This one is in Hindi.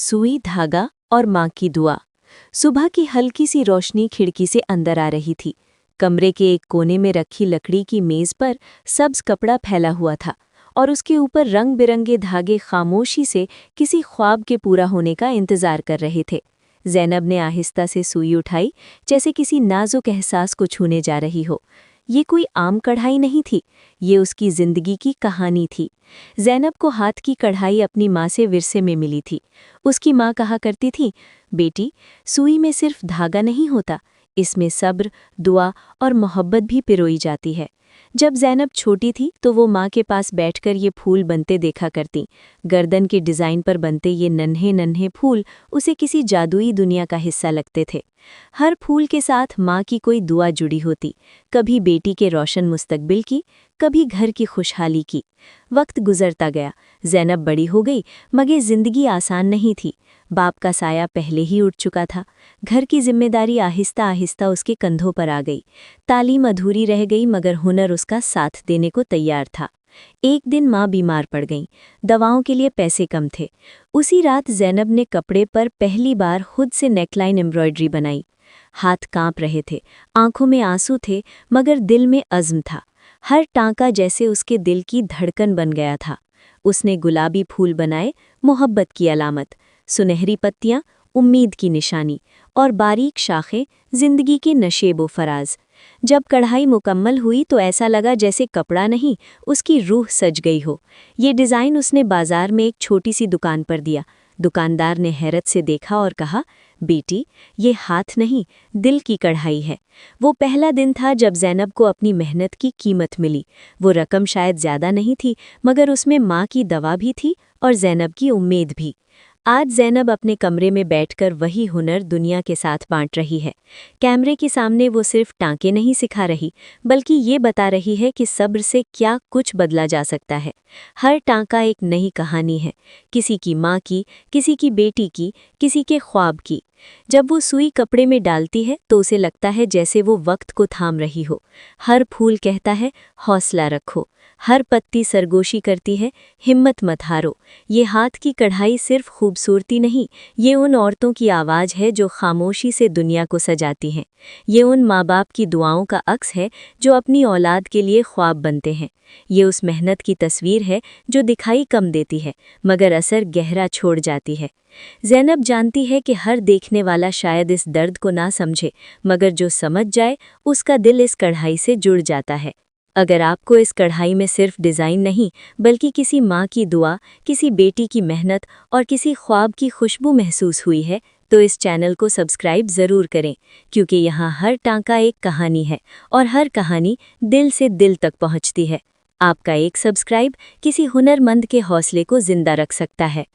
सुई, धागा और माँ की दुआ। सुबह की हल्की सी रोशनी खिड़की से अंदर आ रही थी। कमरे के एक कोने में रखी लकड़ी की मेज पर सब्ज कपड़ा फैला हुआ था और उसके ऊपर रंग बिरंगे धागे खामोशी से किसी ख्वाब के पूरा होने का इंतजार कर रहे थे। ज़ैनब ने आहिस्ता से सुई उठाई, जैसे किसी नाजुक एहसास को छूने जा रही हो। ये कोई आम कढ़ाई नहीं थी, ये उसकी जिंदगी की कहानी थी। ज़ैनब को हाथ की कढ़ाई अपनी माँ से विरसे में मिली थी। उसकी माँ कहा करती थी, बेटी, सुई में सिर्फ धागा नहीं होता, इसमें सब्र, दुआ और मोहब्बत भी पिरोई जाती है। जब ज़ैनब छोटी थी तो वो माँ के पास बैठकर ये फूल बनते देखा करती। गर्दन के डिज़ाइन पर बनते ये नन्हे नन्हे फूल उसे किसी जादुई दुनिया का हिस्सा लगते थे। हर फूल के साथ माँ की कोई दुआ जुड़ी होती, कभी बेटी के रोशन मुस्तकबिल की, कभी घर की खुशहाली की। वक्त गुजरता गया, ज़ैनब बड़ी हो गई, मगर ज़िंदगी आसान नहीं थी। बाप का साया पहले ही उठ चुका था। घर की जिम्मेदारी आहिस्ता आहिस्ता उसके कंधों पर आ गई। तालीम अधूरी रह गई, मगर हुनर उसका साथ देने को तैयार था। एक दिन माँ बीमार पड़ गईं। दवाओं के लिए पैसे कम थे। उसी रात ज़ैनब ने कपड़े पर पहली बार खुद से नेकलाइन एम्ब्रॉयडरी बनाई। हाथ कांप रहे थे, आंखों में आंसू थे, मगर दिल में अज़्म था। हर टांका जैसे उसके दिल की धड़कन बन गया था। उसने गुलाबी फूल बनाए, मोहब्बत की अलामत, सुनहरी पत्तियां, उम्मीद की निशानी, और बारीक शाखें, जिंदगी के नशेबो फराज। जब कढ़ाई मुकम्मल हुई तो ऐसा लगा जैसे कपड़ा नहीं, उसकी रूह सज गई हो। ये डिज़ाइन उसने बाजार में एक छोटी सी दुकान पर दिया। दुकानदार ने हैरत से देखा और कहा, बेटी, ये हाथ नहीं, दिल की कढ़ाई है। वो पहला दिन था जब ज़ैनब को अपनी मेहनत की कीमत मिली। वो रकम शायद ज़्यादा नहीं थी, मगर उसमें माँ की दवा भी थी और ज़ैनब की उम्मीद भी। आज ज़ैनब अपने कमरे में बैठकर वही हुनर दुनिया के साथ बांट रही है। कैमरे के सामने वो सिर्फ टांके नहीं सिखा रही, बल्कि ये बता रही है कि सब्र से क्या कुछ बदला जा सकता है। हर टांका एक नई कहानी है, किसी की माँ की, किसी की बेटी की, किसी के ख्वाब की। जब वो सुई कपड़े में डालती है तो उसे लगता है जैसे वो वक्त को थाम रही हो। हर फूल कहता है, हौसला रखो। हर पत्ती सरगोशी करती है, हिम्मत मत हारो। ये हाथ की कढ़ाई सिर्फ खूबसूरती नहीं, ये उन औरतों की आवाज़ है जो खामोशी से दुनिया को सजाती हैं। ये उन माँ बाप की दुआओं का अक्स है जो अपनी औलाद के लिए ख्वाब बनते हैं। ये उस मेहनत की तस्वीर है जो दिखाई कम देती है, मगर असर गहरा छोड़ जाती है। ज़ैनब जानती है कि हर देखने वाला शायद इस दर्द को ना समझे, मगर जो समझ जाए उसका दिल इस कढ़ाई से जुड़ जाता है। अगर आपको इस कढ़ाई में सिर्फ डिज़ाइन नहीं, बल्कि किसी माँ की दुआ, किसी बेटी की मेहनत और किसी ख्वाब की खुशबू महसूस हुई है, तो इस चैनल को सब्सक्राइब ज़रूर करें, क्योंकि यहाँ हर टांका एक कहानी है और हर कहानी दिल से दिल तक पहुँचती है। आपका एक सब्सक्राइब किसी हुनरमंद के हौसले को जिंदा रख सकता है।